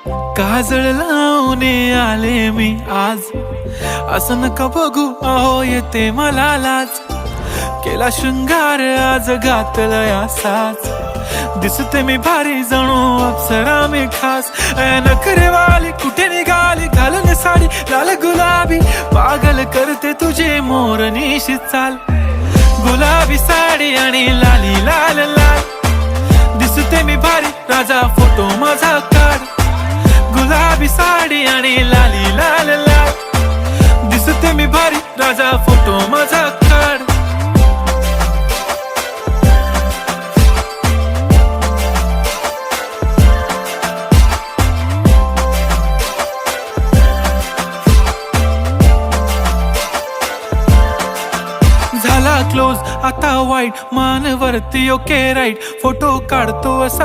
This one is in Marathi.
काजळ लावून आले मी आज, असं नका बघू अहो येते मला लाज. केला शृंगार आज घातला साज, दिसते मी भारी जणू अप्सरा मी खास. नखरेवाली कुठे निघाली घालून साडी लाल गुलाबी, पागल करते तुझे मोरनीशी चाल. गुलाबी साडी आणि लाली लाल लाल, दिसते मी भारी राजा फोटो माझा काढ. गुलाबी साडी आणि लाली लाल लाल, दिसते मी भारी राजा फोटो माझा काढ. झाला क्लोज आता वाईट, मान वरती ओके राईट, फोटो काढतो असा